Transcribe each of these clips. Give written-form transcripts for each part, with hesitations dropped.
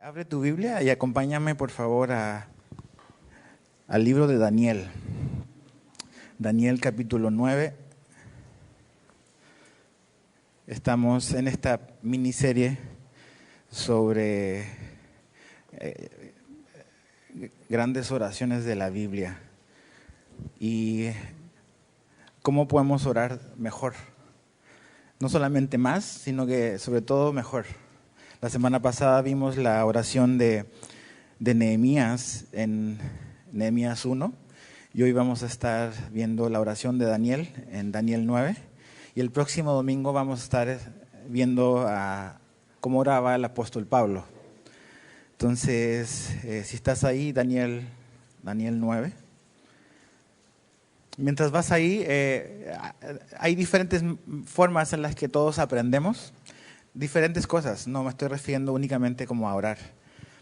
Abre tu Biblia y acompáñame por favor al libro de Daniel. Daniel capítulo 9. Estamos en esta miniserie sobre grandes oraciones de la Biblia y cómo podemos orar mejor. No solamente más, sino que sobre todo mejor. La semana pasada vimos la oración de Nehemías en Nehemías 1 y hoy vamos a estar viendo la oración de Daniel en Daniel 9 y el próximo domingo vamos a estar viendo cómo oraba el apóstol Pablo. Entonces, si estás ahí, Daniel 9. Mientras vas ahí, hay diferentes formas en las que todos aprendemos diferentes cosas. No me estoy refiriendo únicamente como a orar,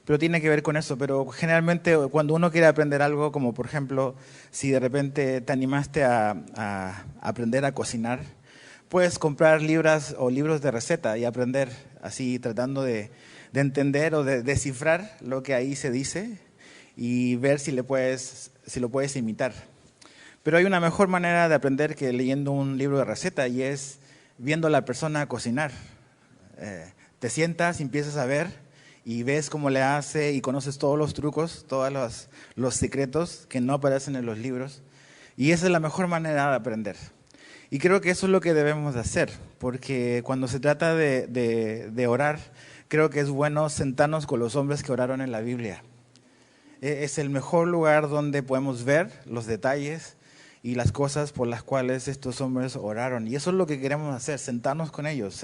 pero tiene que ver con eso. Pero generalmente cuando uno quiere aprender algo, como por ejemplo, si de repente te animaste a aprender a cocinar, puedes comprar libros de receta y aprender así, tratando de entender o de descifrar lo que ahí se dice y ver si lo puedes imitar. Pero hay una mejor manera de aprender que leyendo un libro de receta, y es viendo a la persona cocinar. Te sientas y empiezas a ver y ves cómo le hace y conoces todos los trucos, todos los secretos que no aparecen en los libros. Y esa es la mejor manera de aprender. Y creo que eso es lo que debemos de hacer, porque cuando se trata de orar, creo que es bueno sentarnos con los hombres que oraron en la Biblia. Es el mejor lugar donde podemos ver los detalles y las cosas por las cuales estos hombres oraron. Y eso es lo que queremos hacer, sentarnos con ellos,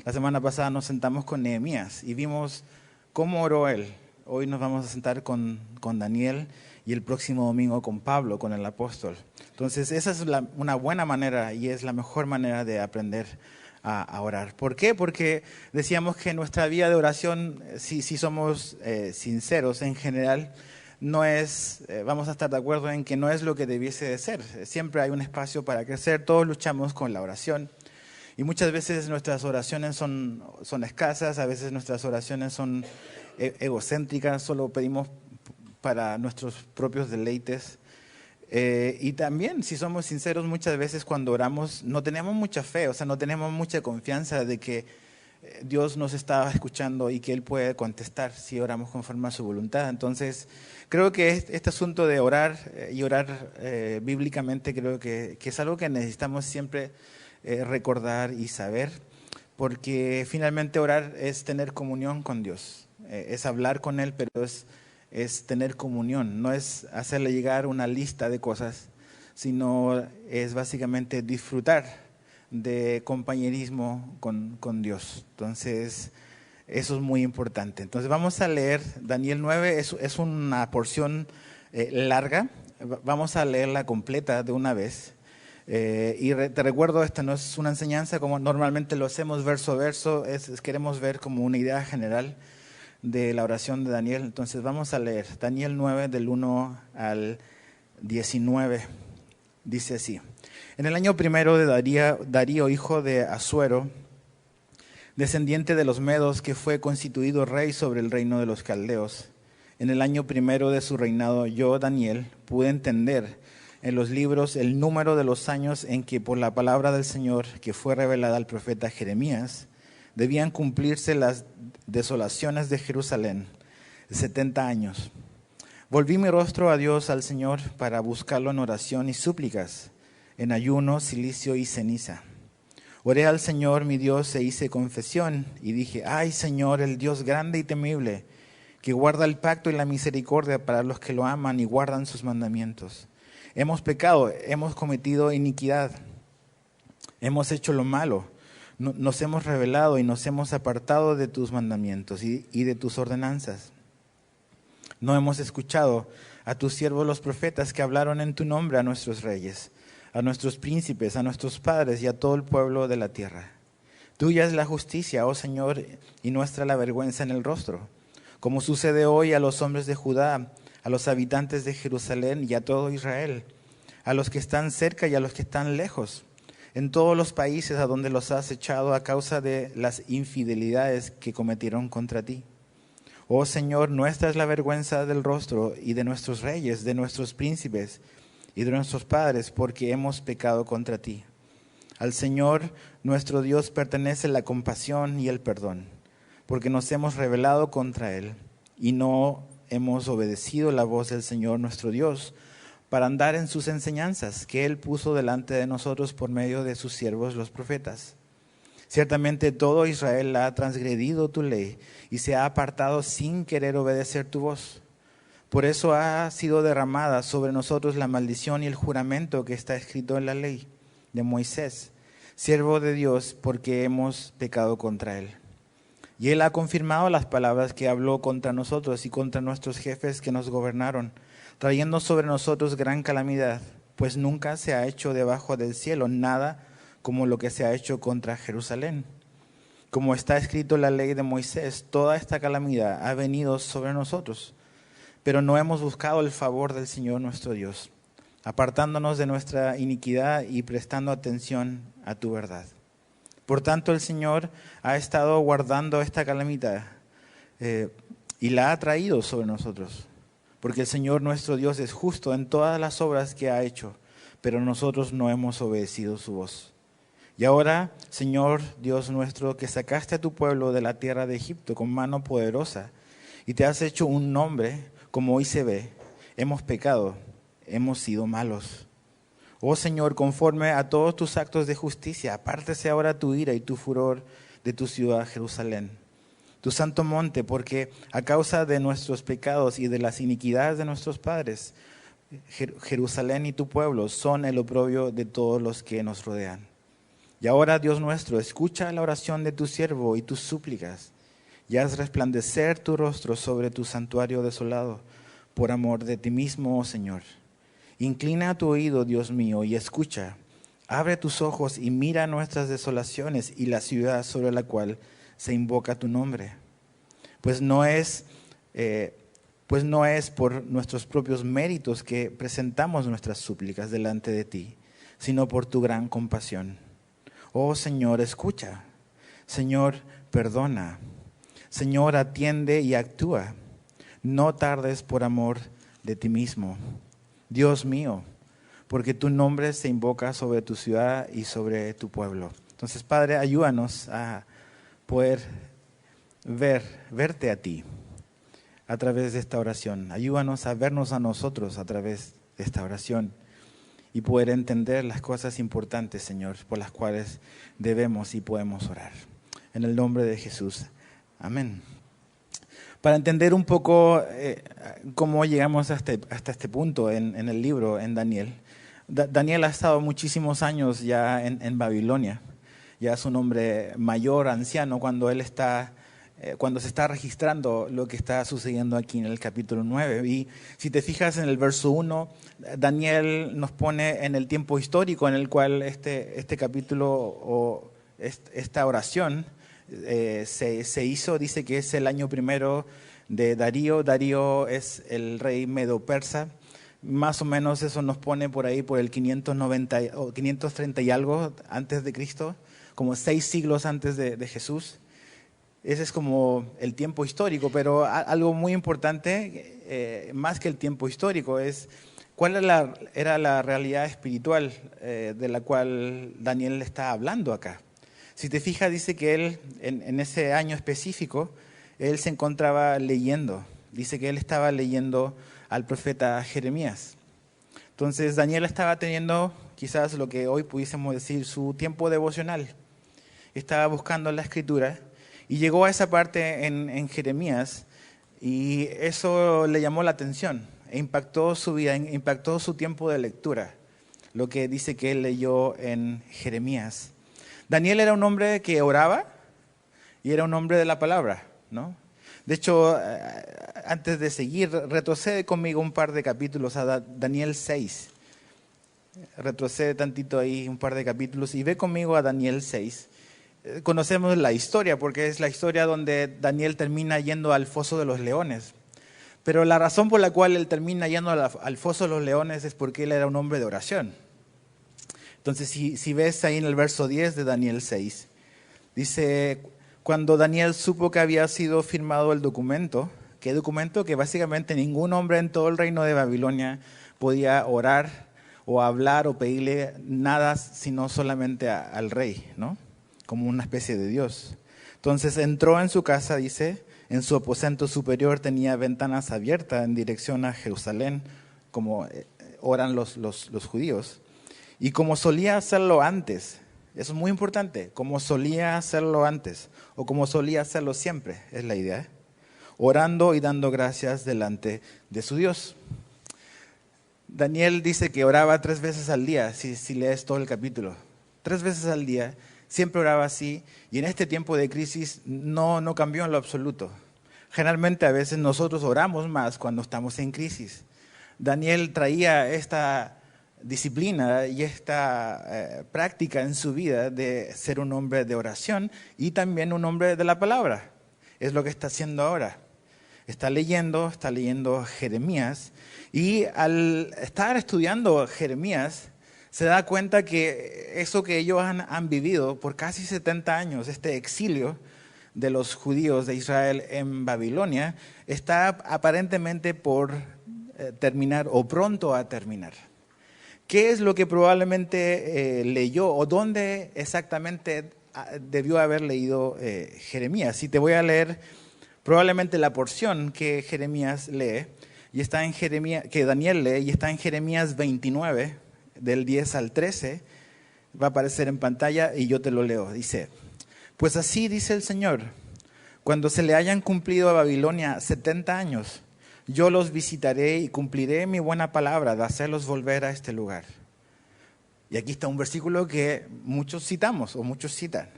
la semana pasada nos sentamos con Nehemías y vimos cómo oró él. Hoy nos vamos a sentar con Daniel y el próximo domingo con Pablo, con el apóstol. Entonces esa es una buena manera y es la mejor manera de aprender a orar. ¿Por qué? Porque decíamos que nuestra vida de oración, si somos sinceros en general, no es, vamos a estar de acuerdo en que no es lo que debiese de ser. Siempre hay un espacio para crecer, todos luchamos con la oración. Y muchas veces nuestras oraciones son escasas, a veces nuestras oraciones son egocéntricas, solo pedimos para nuestros propios deleites. Y también, si somos sinceros, muchas veces cuando oramos no tenemos mucha fe, o sea, no tenemos mucha confianza de que Dios nos está escuchando y que Él puede contestar si oramos conforme a su voluntad. Entonces, creo que este asunto de orar y orar bíblicamente, creo que es algo que necesitamos siempre recordar y saber, porque finalmente orar es tener comunión con Dios, es hablar con Él, pero es tener comunión, no es hacerle llegar una lista de cosas, sino es básicamente disfrutar de compañerismo con Dios. Entonces, eso es muy importante. Entonces, vamos a leer Daniel 9, es una porción larga, vamos a leerla completa de una vez. Te recuerdo, esta no es una enseñanza como normalmente lo hacemos verso a verso, queremos ver como una idea general de la oración de Daniel. Entonces vamos a leer Daniel 9 del 1 al 19. Dice así: en el año primero de Darío, hijo de Asuero, descendiente de los Medos, que fue constituido rey sobre el reino de los caldeos, en el año primero de su reinado, yo, Daniel, pude entender en los libros el número de los años en que por la palabra del Señor, que fue revelada al profeta Jeremías, debían cumplirse las desolaciones de Jerusalén, 70 años. Volví mi rostro a Dios, al Señor, para buscarlo en oración y súplicas, en ayuno, cilicio y ceniza. Oré al Señor mi Dios e hice confesión y dije: ay, Señor, el Dios grande y temible, que guarda el pacto y la misericordia para los que lo aman y guardan sus mandamientos. Hemos pecado, hemos cometido iniquidad, hemos hecho lo malo, nos hemos rebelado y nos hemos apartado de tus mandamientos y de tus ordenanzas. No hemos escuchado a tus siervos los profetas que hablaron en tu nombre a nuestros reyes, a nuestros príncipes, a nuestros padres y a todo el pueblo de la tierra. Tuya es la justicia, oh Señor, y nuestra la vergüenza en el rostro, como sucede hoy a los hombres de Judá, a los habitantes de Jerusalén y a todo Israel, a los que están cerca y a los que están lejos, en todos los países a donde los has echado a causa de las infidelidades que cometieron contra ti. Oh Señor, nuestra es la vergüenza del rostro y de nuestros reyes, de nuestros príncipes y de nuestros padres, porque hemos pecado contra ti. Al Señor nuestro Dios pertenece la compasión y el perdón, porque nos hemos rebelado contra Él y no hemos obedecido la voz del Señor nuestro Dios para andar en sus enseñanzas que Él puso delante de nosotros por medio de sus siervos los profetas. Ciertamente todo Israel ha transgredido tu ley y se ha apartado sin querer obedecer tu voz. Por eso ha sido derramada sobre nosotros la maldición y el juramento que está escrito en la ley de Moisés, siervo de Dios, porque hemos pecado contra Él. Y Él ha confirmado las palabras que habló contra nosotros y contra nuestros jefes que nos gobernaron, trayendo sobre nosotros gran calamidad, pues nunca se ha hecho debajo del cielo nada como lo que se ha hecho contra Jerusalén. Como está escrito en la ley de Moisés, toda esta calamidad ha venido sobre nosotros, pero no hemos buscado el favor del Señor nuestro Dios, apartándonos de nuestra iniquidad y prestando atención a tu verdad. Por tanto, el Señor ha estado guardando esta calamidad y la ha traído sobre nosotros, porque el Señor nuestro Dios es justo en todas las obras que ha hecho, pero nosotros no hemos obedecido su voz. Y ahora, Señor Dios nuestro, que sacaste a tu pueblo de la tierra de Egipto con mano poderosa y te has hecho un nombre, como hoy se ve, hemos pecado, hemos sido malos. Oh Señor, conforme a todos tus actos de justicia, apártese ahora tu ira y tu furor de tu ciudad Jerusalén, tu santo monte, porque a causa de nuestros pecados y de las iniquidades de nuestros padres, Jerusalén y tu pueblo son el oprobio de todos los que nos rodean. Y ahora, Dios nuestro, escucha la oración de tu siervo y tus súplicas, y haz resplandecer tu rostro sobre tu santuario desolado, por amor de ti mismo, oh Señor. Inclina tu oído, Dios mío, y escucha. Abre tus ojos y mira nuestras desolaciones y la ciudad sobre la cual se invoca tu nombre. Pues no es por nuestros propios méritos que presentamos nuestras súplicas delante de ti, sino por tu gran compasión. Oh Señor, escucha. Señor, perdona. Señor, atiende y actúa. No tardes por amor de ti mismo. Dios mío, porque tu nombre se invoca sobre tu ciudad y sobre tu pueblo. Entonces, Padre, ayúdanos a poder verte a ti a través de esta oración. Ayúdanos a vernos a nosotros a través de esta oración y poder entender las cosas importantes, Señor, por las cuales debemos y podemos orar. En el nombre de Jesús. Amén. Para entender un poco cómo llegamos hasta este punto en el libro, en Daniel. Daniel ha estado muchísimos años ya en Babilonia. Ya es un hombre mayor, anciano, cuando se está registrando lo que está sucediendo aquí en el capítulo 9. Y si te fijas en el verso 1, Daniel nos pone en el tiempo histórico en el cual este capítulo o esta oración se hizo. Dice que es el año primero de Darío. Darío es el rey medo-persa. Más o menos eso nos pone por ahí por el 590 o 530 y algo antes de Cristo, como 6 siglos antes de Jesús. Ese es como el tiempo histórico, pero algo muy importante, más que el tiempo histórico, es cuál era la realidad espiritual de la cual Daniel está hablando acá. Si te fijas, dice que él, en ese año específico, él se encontraba leyendo. Dice que él estaba leyendo al profeta Jeremías. Entonces, Daniel estaba teniendo quizás lo que hoy pudiésemos decir su tiempo devocional. Estaba buscando la Escritura. Y llegó a esa parte en Jeremías y eso le llamó la atención e impactó su vida, impactó su tiempo de lectura, lo que dice que él leyó en Jeremías. Daniel era un hombre que oraba y era un hombre de la palabra, ¿no? De hecho, antes de seguir, retrocede conmigo un par de capítulos a Daniel 6. Retrocede tantito ahí un par de capítulos y ve conmigo a Daniel 6. Conocemos la historia porque es la historia donde Daniel termina yendo al foso de los leones. Pero la razón por la cual él termina yendo al foso de los leones es porque él era un hombre de oración. Entonces, si ves ahí en el verso 10 de Daniel 6, dice, cuando Daniel supo que había sido firmado el documento, ¿Qué documento? Que básicamente ningún hombre en todo el reino de Babilonia podía orar o hablar o pedirle nada sino solamente al rey, ¿no? Como una especie de Dios. Entonces entró en su casa, dice, en su aposento superior tenía ventanas abiertas en dirección a Jerusalén, como oran los judíos. Y como solía hacerlo antes, eso es muy importante, como solía hacerlo antes, o como solía hacerlo siempre, es la idea, orando y dando gracias delante de su Dios. Daniel dice que oraba 3 veces al día, si lees todo el capítulo. 3 veces al día, siempre oraba así, y en este tiempo de crisis no cambió en lo absoluto. Generalmente a veces nosotros oramos más cuando estamos en crisis. Daniel traía esta disciplina y esta práctica en su vida de ser un hombre de oración y también un hombre de la palabra. Es lo que está haciendo ahora. Está leyendo Jeremías, y al estar estudiando Jeremías se da cuenta que eso que ellos han vivido por casi 70 años, este exilio de los judíos de Israel en Babilonia, está aparentemente por terminar o pronto a terminar. ¿Qué es lo que probablemente leyó o dónde exactamente debió haber leído Jeremías? Y te voy a leer probablemente la porción que Jeremías lee, y está en que Daniel lee, y está en Jeremías 29, del 10 al 13, va a aparecer en pantalla y yo te lo leo. Dice: pues así dice el Señor, cuando se le hayan cumplido a Babilonia 70 años, yo los visitaré y cumpliré mi buena palabra de hacerlos volver a este lugar. Y aquí está un versículo que muchos citamos o muchos citan.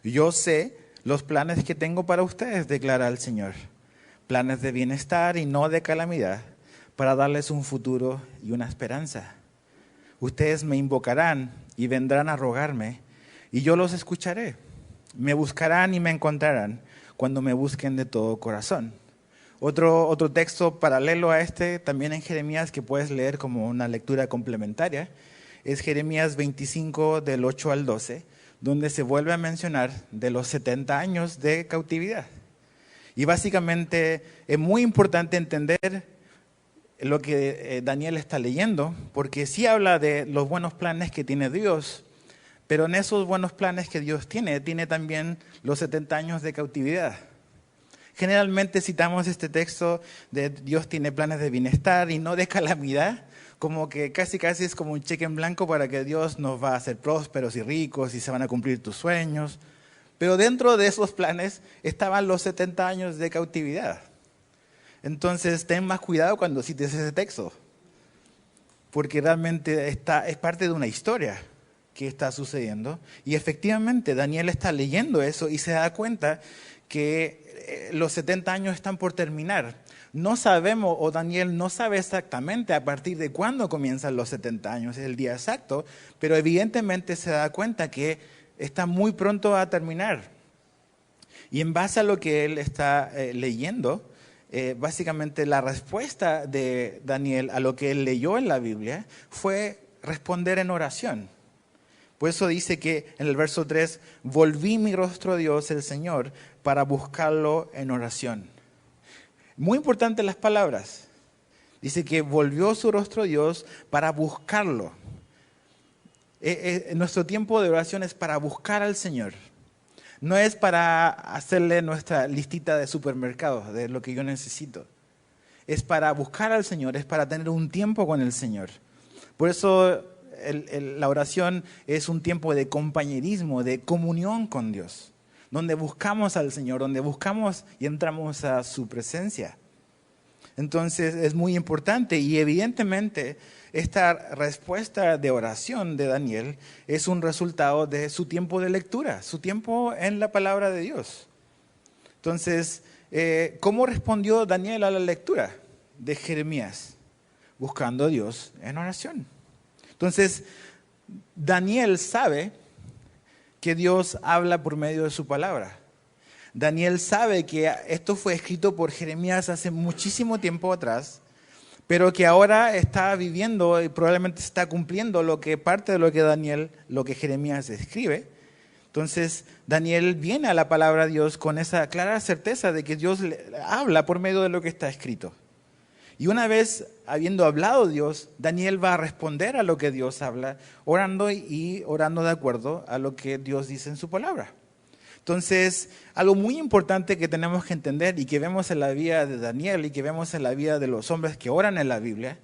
Yo sé los planes que tengo para ustedes, declara el Señor. Planes de bienestar y no de calamidad, para darles un futuro y una esperanza. Ustedes me invocarán y vendrán a rogarme, y yo los escucharé. Me buscarán y me encontrarán cuando me busquen de todo corazón. Otro texto paralelo a este, también en Jeremías, que puedes leer como una lectura complementaria, es Jeremías 25, del 8 al 12, donde se vuelve a mencionar de los 70 años de cautividad. Y básicamente es muy importante entender lo que Daniel está leyendo, porque sí habla de los buenos planes que tiene Dios, pero en esos buenos planes que Dios tiene también los 70 años de cautividad. Generalmente citamos este texto de Dios tiene planes de bienestar y no de calamidad, como que casi es como un cheque en blanco para que Dios nos va a hacer prósperos y ricos y se van a cumplir tus sueños. Pero dentro de esos planes estaban los 70 años de cautividad. Entonces ten más cuidado cuando cites ese texto, porque realmente es parte de una historia que está sucediendo. Y efectivamente Daniel está leyendo eso y se da cuenta que los 70 años están por terminar. No sabemos, o Daniel no sabe exactamente a partir de cuándo comienzan los 70 años, es el día exacto, pero evidentemente se da cuenta que está muy pronto a terminar. Y en base a lo que él está leyendo, básicamente la respuesta de Daniel a lo que él leyó en la Biblia fue responder en oración. Por eso dice que en el verso 3, volví mi rostro a Dios, el Señor, para buscarlo en oración. Muy importantes las palabras. Dice que volvió su rostro a Dios para buscarlo. Nuestro tiempo de oración es para buscar al Señor. No es para hacerle nuestra listita de supermercados, de lo que yo necesito. Es para buscar al Señor, es para tener un tiempo con el Señor. Por eso la oración es un tiempo de compañerismo, de comunión con Dios, donde buscamos al Señor, donde buscamos y entramos a su presencia. Entonces es muy importante y evidentemente esta respuesta de oración de Daniel es un resultado de su tiempo de lectura, su tiempo en la palabra de Dios. Entonces, ¿cómo respondió Daniel a la lectura de Jeremías? Buscando a Dios en oración. Entonces, Daniel sabe que Dios habla por medio de su palabra. Daniel sabe que esto fue escrito por Jeremías hace muchísimo tiempo atrás, pero que ahora está viviendo y probablemente está cumpliendo parte de lo que Jeremías escribe. Entonces, Daniel viene a la palabra de Dios con esa clara certeza de que Dios le habla por medio de lo que está escrito. Y una vez habiendo hablado Dios, Daniel va a responder a lo que Dios habla, orando y orando de acuerdo a lo que Dios dice en su palabra. Entonces, algo muy importante que tenemos que entender y que vemos en la vida de Daniel y que vemos en la vida de los hombres que oran en la Biblia,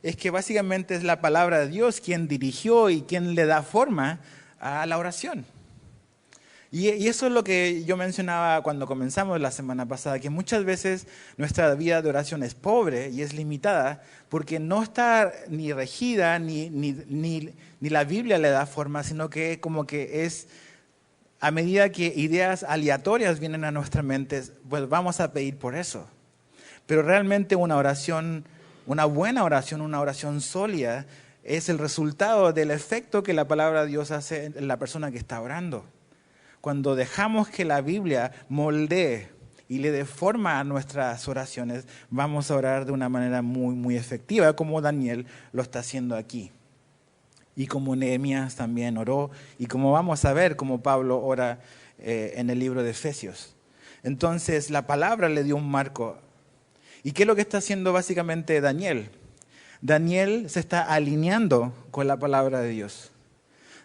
es que básicamente es la palabra de Dios quien dirigió y quien le da forma a la oración. Y eso es lo que yo mencionaba cuando comenzamos la semana pasada, que muchas veces nuestra vida de oración es pobre y es limitada porque no está ni regida, ni la Biblia le da forma, sino que como que es a medida que ideas aleatorias vienen a nuestra mente, pues vamos a pedir por eso. Pero realmente una oración, una buena oración, una oración sólida, es el resultado del efecto que la palabra de Dios hace en la persona que está orando. Cuando dejamos que la Biblia moldee y le dé forma a nuestras oraciones, vamos a orar de una manera muy, muy efectiva, como Daniel lo está haciendo aquí. Y como Nehemías también oró, y como vamos a ver, como Pablo ora en el libro de Efesios. Entonces, la palabra le dio un marco. ¿Y qué es lo que está haciendo básicamente Daniel? Daniel se está alineando con la palabra de Dios.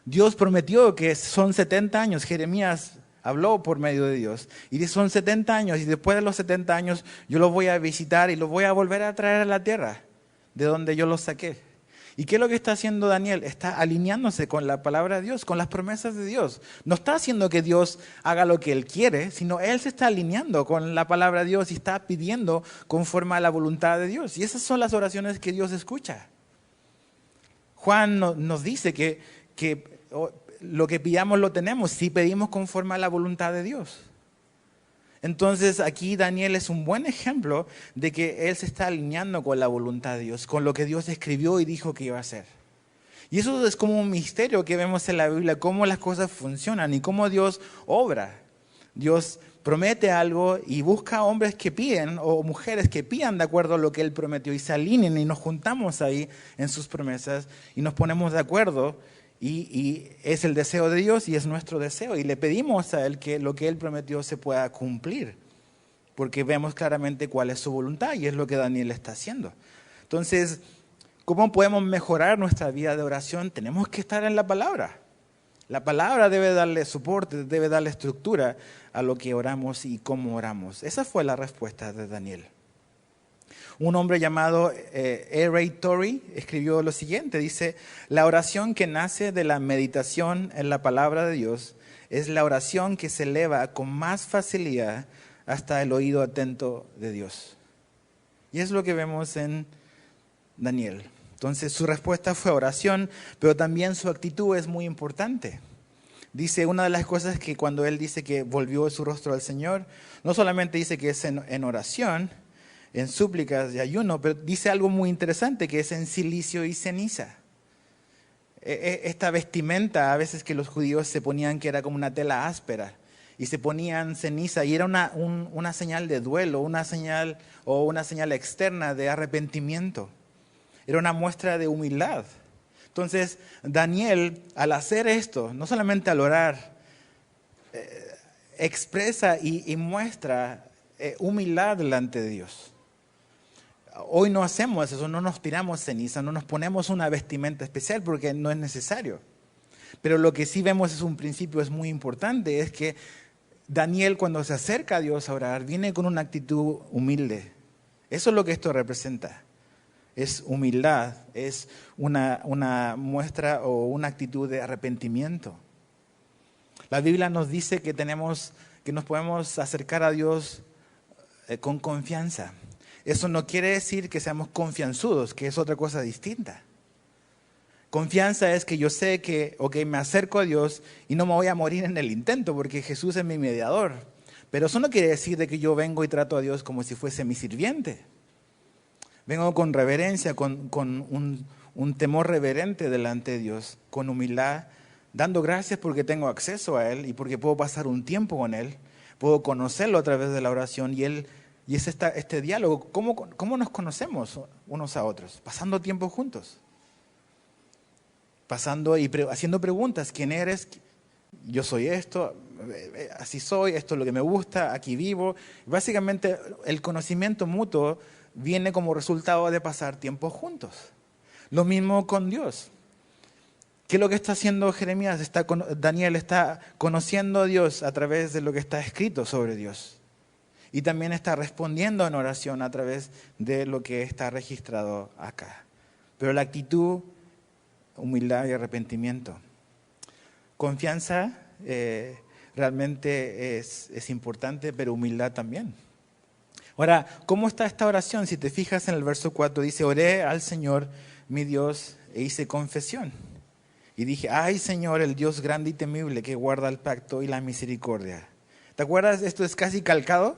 Dios prometió que son 70 años, Jeremías habló por medio de Dios, y son 70 años, y después de los 70 años yo los voy a visitar y los voy a volver a traer a la tierra, de donde yo los saqué. ¿Y qué es lo que está haciendo Daniel? Está alineándose con la palabra de Dios, con las promesas de Dios. No está haciendo que Dios haga lo que Él quiere, sino Él se está alineando con la palabra de Dios y está pidiendo conforme a la voluntad de Dios. Y esas son las oraciones que Dios escucha. Juan nos dice que lo que pidamos lo tenemos si pedimos conforme a la voluntad de Dios. Entonces aquí Daniel es un buen ejemplo de que él se está alineando con la voluntad de Dios, con lo que Dios escribió y dijo que iba a hacer. Y eso es como un misterio que vemos en la Biblia, cómo las cosas funcionan y cómo Dios obra. Dios promete algo y busca hombres que piden o mujeres que pidan de acuerdo a lo que Él prometió y se alineen y nos juntamos ahí en sus promesas y nos ponemos de acuerdo. Y es el deseo de Dios y es nuestro deseo. Y le pedimos a Él que lo que Él prometió se pueda cumplir. Porque vemos claramente cuál es su voluntad y es lo que Daniel está haciendo. Entonces, ¿cómo podemos mejorar nuestra vida de oración? Tenemos que estar en la palabra. La palabra debe darle soporte, debe darle estructura a lo que oramos y cómo oramos. Esa fue la respuesta de Daniel. Un hombre llamado Ray Torrey escribió lo siguiente, dice: la oración que nace de la meditación en la palabra de Dios es la oración que se eleva con más facilidad hasta el oído atento de Dios. Y es lo que vemos en Daniel. Entonces su respuesta fue oración, pero también su actitud es muy importante. Dice, una de las cosas que cuando él dice que volvió su rostro al Señor, no solamente dice que es en oración, en súplicas y ayuno, pero dice algo muy interesante, que es en cilicio y ceniza. Esta vestimenta a veces que los judíos se ponían, que era como una tela áspera, y se ponían ceniza, y era una señal de duelo, una señal externa de arrepentimiento. Era una muestra de humildad. Entonces, Daniel, al hacer esto, no solamente al orar, expresa y muestra humildad delante de Dios. Hoy no hacemos eso, no nos tiramos ceniza, no nos ponemos una vestimenta especial porque no es necesario. Pero lo que sí vemos es un principio, es muy importante, es que Daniel, cuando se acerca a Dios a orar, viene con una actitud humilde. Eso es lo que esto representa. Es humildad, es una muestra o una actitud de arrepentimiento. La Biblia nos dice que nos podemos acercar a Dios con confianza. Eso no quiere decir que seamos confianzudos, que es otra cosa distinta. Confianza es que yo sé que, me acerco a Dios y no me voy a morir en el intento porque Jesús es mi mediador. Pero eso no quiere decir de que yo vengo y trato a Dios como si fuese mi sirviente. Vengo con reverencia, con un temor reverente delante de Dios, con humildad, dando gracias porque tengo acceso a Él y porque puedo pasar un tiempo con Él, puedo conocerlo a través de la oración y es este diálogo. ¿Cómo nos conocemos unos a otros? Pasando tiempo juntos. Pasando y haciendo preguntas. ¿Quién eres? yo soy esto, así soy, esto es lo que me gusta, aquí vivo. Básicamente el conocimiento mutuo viene como resultado de pasar tiempo juntos. Lo mismo con Dios. ¿Qué es lo que está haciendo Jeremías? Daniel está conociendo a Dios a través de lo que está escrito sobre Dios. Y también está respondiendo en oración a través de lo que está registrado acá. Pero la actitud, humildad y arrepentimiento. Confianza realmente es importante, pero humildad también. Ahora, ¿cómo está esta oración? Si te fijas en el verso 4, dice, oré al Señor, mi Dios, e hice confesión. Y dije, ay Señor, el Dios grande y temible que guarda el pacto y la misericordia. ¿Te acuerdas? Esto es casi calcado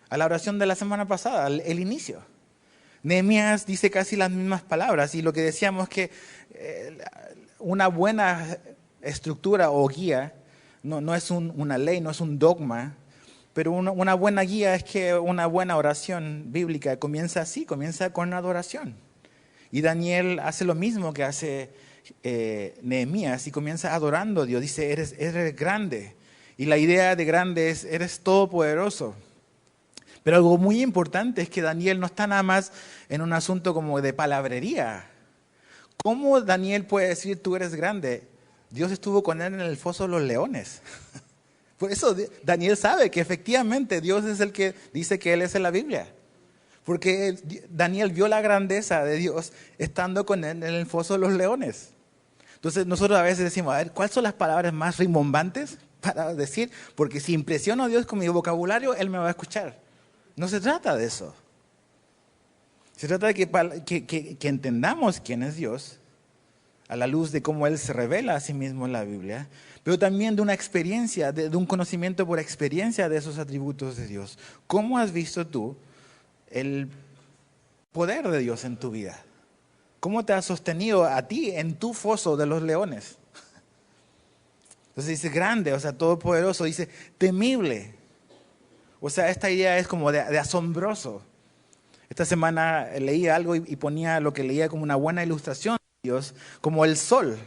a la oración de la semana pasada, el inicio. Nehemías dice casi las mismas palabras y lo que decíamos que una buena estructura o guía no es una ley, no es un dogma, pero una buena guía es que una buena oración bíblica comienza así, comienza con adoración. Y Daniel hace lo mismo que hace Nehemías y comienza adorando a Dios. Dice, eres grande. Y la idea de grande es, eres todopoderoso. Pero algo muy importante es que Daniel no está nada más en un asunto como de palabrería. ¿Cómo Daniel puede decir tú eres grande? Dios estuvo con él en el foso de los leones. Por eso Daniel sabe que efectivamente Dios es el que dice que Él es en la Biblia. Porque Daniel vio la grandeza de Dios estando con él en el foso de los leones. Entonces nosotros a veces decimos, a ver, ¿cuáles son las palabras más rimbombantes para decir? Porque si impresiono a Dios con mi vocabulario, Él me va a escuchar. No se trata de eso. Se trata de que entendamos quién es Dios a la luz de cómo Él se revela a sí mismo en la Biblia, pero también de una experiencia, de un conocimiento por experiencia de esos atributos de Dios. ¿Cómo has visto tú el poder de Dios en tu vida? ¿Cómo te ha sostenido a ti en tu foso de los leones? Entonces dice grande, o sea, todopoderoso, dice temible. O sea, esta idea es como de asombroso. Esta semana leí algo y ponía lo que leía como una buena ilustración de Dios, como el sol.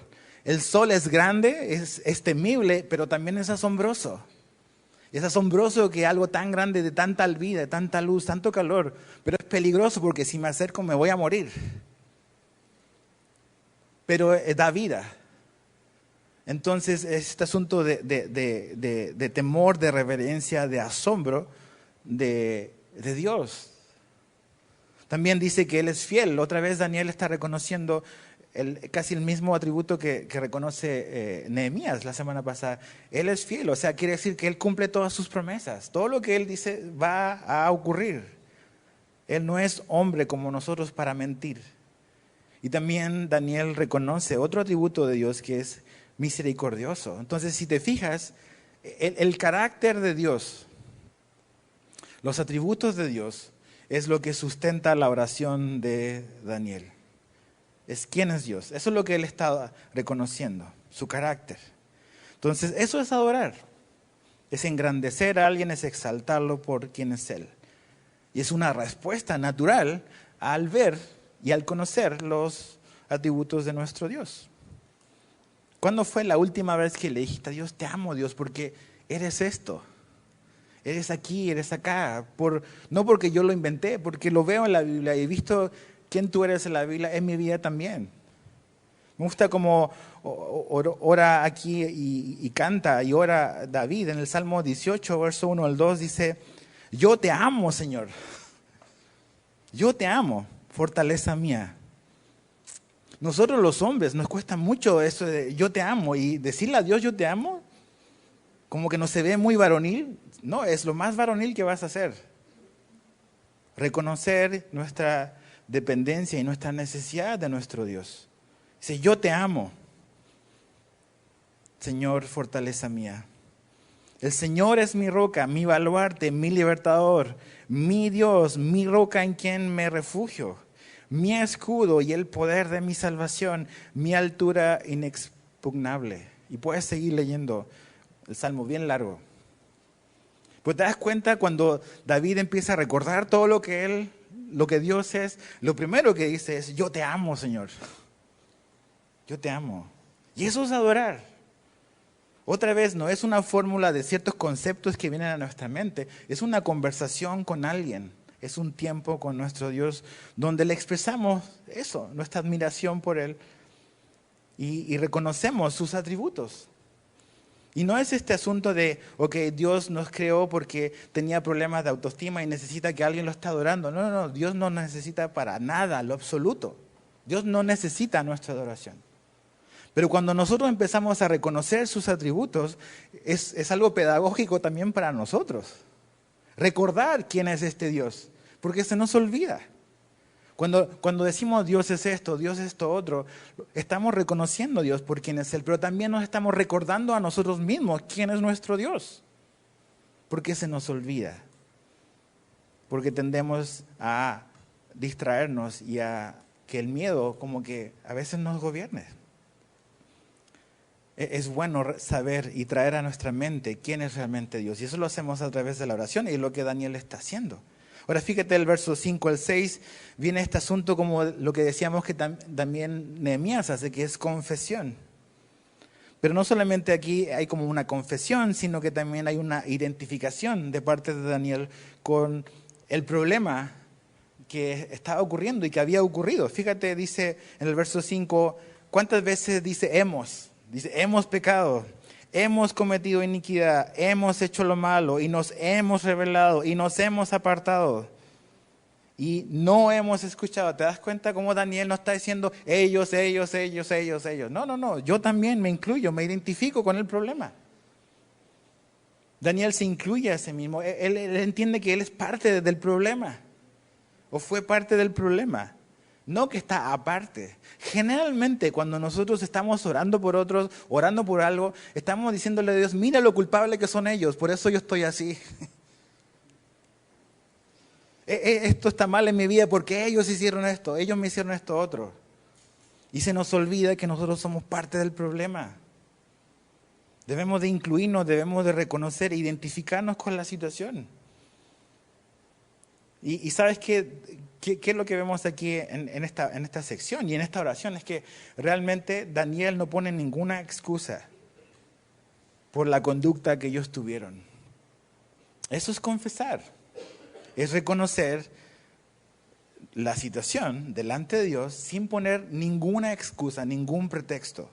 El sol es grande, es temible, pero también es asombroso. Y es asombroso que algo tan grande, de tanta vida, de tanta luz, tanto calor, pero es peligroso porque si me acerco me voy a morir. Pero da vida. Entonces, este asunto de temor, de reverencia, de asombro de Dios. También dice que Él es fiel. Otra vez Daniel está reconociendo casi el mismo atributo que reconoce Nehemías la semana pasada. Él es fiel, o sea, quiere decir que Él cumple todas sus promesas. Todo lo que Él dice va a ocurrir. Él no es hombre como nosotros para mentir. Y también Daniel reconoce otro atributo de Dios que es misericordioso. Entonces, si te fijas, el carácter de Dios, los atributos de Dios, es lo que sustenta la oración de Daniel. Es quién es Dios. Eso es lo que él está reconociendo, su carácter. Entonces, eso es adorar. Es engrandecer a alguien, es exaltarlo por quién es Él. Y es una respuesta natural al ver y al conocer los atributos de nuestro Dios. ¿Cuándo fue la última vez que le dijiste a Dios, te amo Dios, porque eres esto? Eres aquí, eres acá. No porque yo lo inventé, porque lo veo en la Biblia y he visto quién tú eres en la Biblia en mi vida también. Me gusta como ora aquí y canta y ora David en el Salmo 18, verso 1 al 2, dice, yo te amo, Señor. Yo te amo, fortaleza mía. Nosotros los hombres nos cuesta mucho eso de yo te amo y decirle a Dios yo te amo, como que no se ve muy varonil. No, es lo más varonil que vas a hacer. Reconocer nuestra dependencia y nuestra necesidad de nuestro Dios. Dice, yo te amo, Señor, fortaleza mía. El Señor es mi roca, mi baluarte, mi libertador, mi Dios, mi roca en quien me refugio, mi escudo y el poder de mi salvación, mi altura inexpugnable. Y puedes seguir leyendo el Salmo bien largo. Pues te das cuenta cuando David empieza a recordar todo lo que Dios es, lo primero que dice es, yo te amo, Señor. Yo te amo. Y eso es adorar. Otra vez, no es una fórmula de ciertos conceptos que vienen a nuestra mente, es una conversación con alguien, es un tiempo con nuestro Dios donde le expresamos eso, nuestra admiración por Él y reconocemos sus atributos. Y no es este asunto de, ok, Dios nos creó porque tenía problemas de autoestima y necesita que alguien lo esté adorando. No, no, no, Dios no necesita para nada, lo absoluto. Dios no necesita nuestra adoración. Pero cuando nosotros empezamos a reconocer sus atributos, es algo pedagógico también para nosotros. Recordar quién es este Dios, porque se nos olvida. Cuando decimos Dios es esto otro, estamos reconociendo a Dios por quién es Él, pero también nos estamos recordando a nosotros mismos quién es nuestro Dios. Porque se nos olvida. Porque tendemos a distraernos y a que el miedo como que a veces nos gobierne. Es bueno saber y traer a nuestra mente quién es realmente Dios. Y eso lo hacemos a través de la oración y es lo que Daniel está haciendo. Ahora fíjate el verso 5 al 6, viene este asunto como lo que decíamos que también Nehemías hace, que es confesión. Pero no solamente aquí hay como una confesión, sino que también hay una identificación de parte de Daniel con el problema que estaba ocurriendo y que había ocurrido. Fíjate, dice en el verso 5, ¿cuántas veces dice hemos? Dice, hemos pecado. Hemos cometido iniquidad, hemos hecho lo malo y nos hemos rebelado y nos hemos apartado y no hemos escuchado. ¿Te das cuenta cómo Daniel no está diciendo ellos? No, no, no, yo también me incluyo, me identifico con el problema. Daniel se incluye a sí mismo, él entiende que él es parte del problema o fue parte del problema. No que está aparte. Generalmente cuando nosotros estamos orando por otros, orando por algo, estamos diciéndole a Dios, mira lo culpable que son ellos, por eso yo estoy así. Esto está mal en mi vida porque ellos hicieron esto, ellos me hicieron esto otro. Y se nos olvida que nosotros somos parte del problema. Debemos de incluirnos, debemos de reconocer e identificarnos con la situación. Y ¿sabes qué es lo que vemos aquí en esta sección y en esta oración? Es que realmente Daniel no pone ninguna excusa por la conducta que ellos tuvieron. Eso es confesar, es reconocer la situación delante de Dios sin poner ninguna excusa, ningún pretexto.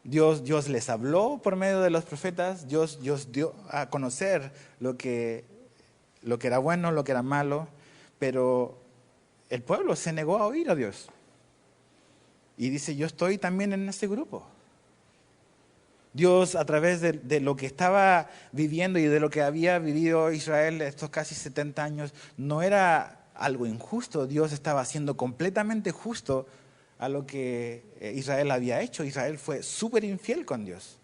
Dios les habló por medio de los profetas, Dios dio a conocer lo que era bueno, lo que era malo, pero el pueblo se negó a oír a Dios. Y dice, yo estoy también en ese grupo. Dios, a través de lo que estaba viviendo y de lo que había vivido Israel estos casi 70 años, no era algo injusto. Dios estaba siendo completamente justo a lo que Israel había hecho. Israel fue súper infiel con Dios.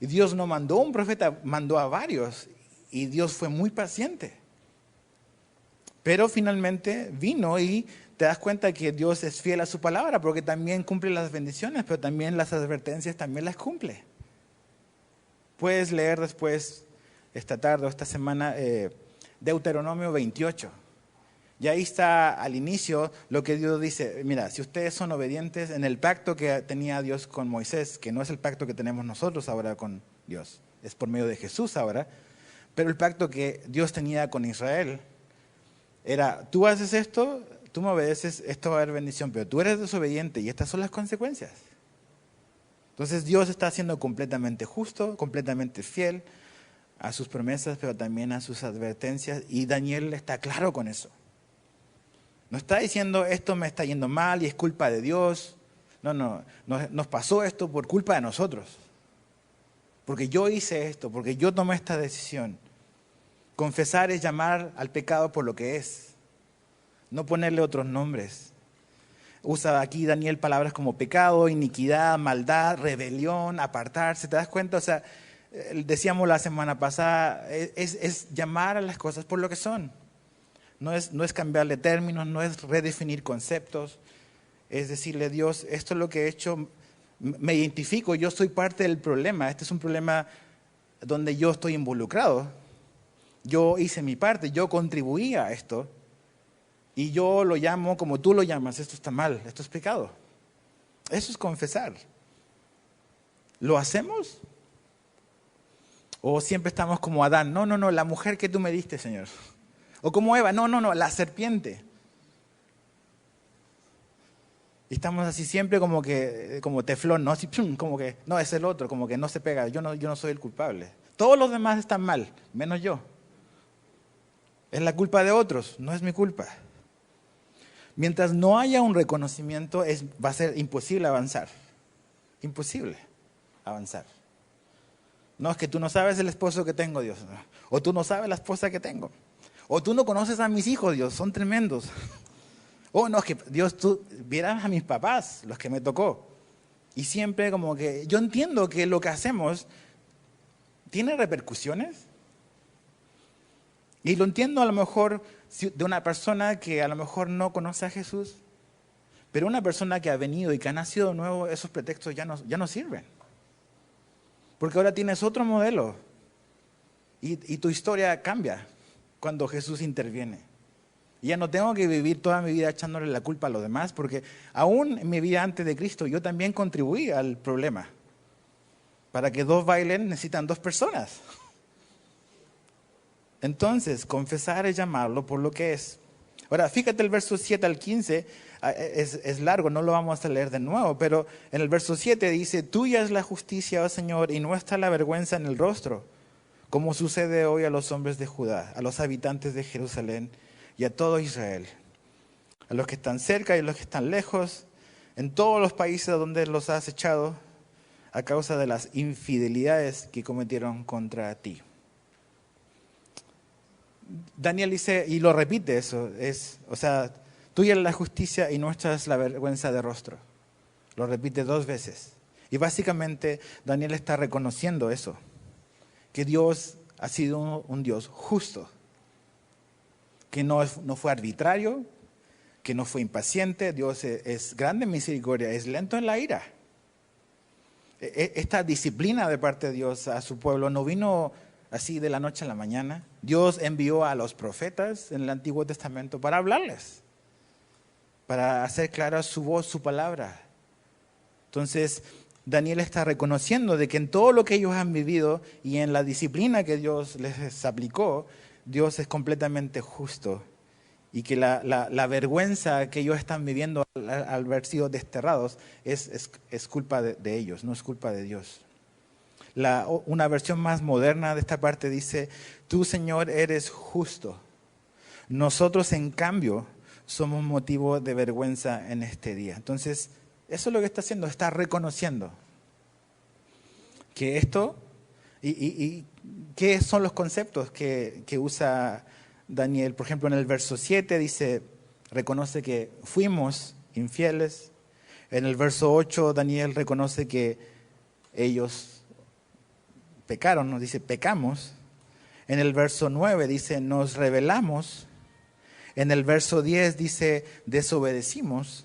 Y Dios no mandó un profeta, mandó a varios. Y Dios fue muy paciente. Pero finalmente vino y te das cuenta que Dios es fiel a su palabra porque también cumple las bendiciones, pero también las advertencias también las cumple. Puedes leer después, esta tarde o esta semana, Deuteronomio 28. Y ahí está al inicio lo que Dios dice, mira, si ustedes son obedientes en el pacto que tenía Dios con Moisés, que no es el pacto que tenemos nosotros ahora con Dios, es por medio de Jesús ahora, pero el pacto que Dios tenía con Israel era, tú haces esto, tú me obedeces, esto va a haber bendición, pero tú eres desobediente y estas son las consecuencias. Entonces Dios está siendo completamente justo, completamente fiel a sus promesas, pero también a sus advertencias, y Daniel está claro con eso. No está diciendo esto me está yendo mal y es culpa de Dios. No, nos pasó esto por culpa de nosotros. Porque yo hice esto, porque yo tomé esta decisión. Confesar es llamar al pecado por lo que es, no ponerle otros nombres. Usa aquí Daniel palabras como pecado, iniquidad, maldad, rebelión, apartarse. ¿Te das cuenta? O sea, decíamos la semana pasada, es llamar a las cosas por lo que son. No es cambiarle términos, no es redefinir conceptos. Es decirle a Dios, esto es lo que he hecho, me identifico, yo soy parte del problema. Este es un problema donde yo estoy involucrado. Yo hice mi parte, yo contribuí a esto. Y yo lo llamo como tú lo llamas, esto está mal, esto es pecado. Eso es confesar. ¿Lo hacemos? ¿O siempre estamos como Adán? No, no, no, la mujer que tú me diste, Señor. O como Eva, no, no, no, la serpiente. Y estamos así siempre como que, como teflón, ¿no? Así, como que, no, es el otro, como que no se pega, yo no soy el culpable. Todos los demás están mal, menos yo. Es la culpa de otros, no es mi culpa. Mientras no haya un reconocimiento, va a ser imposible avanzar. Imposible avanzar. No, es que tú no sabes el esposo que tengo, Dios. O tú no sabes la esposa que tengo. O tú no conoces a mis hijos, Dios, son tremendos. O no, es que Dios, tú vieras a mis papás, los que me tocó. Y siempre como que, yo entiendo que lo que hacemos tiene repercusiones. Y lo entiendo a lo mejor de una persona que a lo mejor no conoce a Jesús. Pero una persona que ha venido y que ha nacido de nuevo, esos pretextos ya no sirven. Porque ahora tienes otro modelo. Y tu historia cambia cuando Jesús interviene. Y ya no tengo que vivir toda mi vida echándole la culpa a los demás, porque aún en mi vida antes de Cristo yo también contribuí al problema. Para que dos bailen necesitan dos personas. Entonces, confesar es llamarlo por lo que es. Ahora, fíjate el verso 7 al 15, es largo, no lo vamos a leer de nuevo, pero en el verso 7 dice, tuya es la justicia, oh Señor, y nuestra la vergüenza en el rostro, como sucede hoy a los hombres de Judá, a los habitantes de Jerusalén y a todo Israel, a los que están cerca y a los que están lejos, en todos los países donde los has echado, a causa de las infidelidades que cometieron contra ti. Daniel dice, y lo repite eso, tuya es la justicia y nuestra es la vergüenza de rostro. Lo repite 2 veces. Y básicamente Daniel está reconociendo eso, que Dios ha sido un Dios justo, que no fue arbitrario, que no fue impaciente. Dios es grande en misericordia, es lento en la ira. Esta disciplina de parte de Dios a su pueblo no vino así de la noche a la mañana. Dios envió a los profetas en el Antiguo Testamento para hablarles, para hacer clara su voz, su palabra. Entonces, Daniel está reconociendo de que en todo lo que ellos han vivido y en la disciplina que Dios les aplicó, Dios es completamente justo. Y que la vergüenza que ellos están viviendo al haber sido desterrados es culpa de ellos, no es culpa de Dios. Una versión más moderna de esta parte dice, tú, Señor, eres justo. Nosotros, en cambio, somos motivo de vergüenza en este día. Entonces, eso es lo que está haciendo, está reconociendo que esto, y qué son los conceptos que usa Daniel. Por ejemplo, en el verso 7 dice, reconoce que fuimos infieles. En el verso 8, Daniel reconoce que ellos pecaron, nos dice, pecamos. En el verso 9 dice, nos rebelamos. En el verso 10 dice, desobedecimos.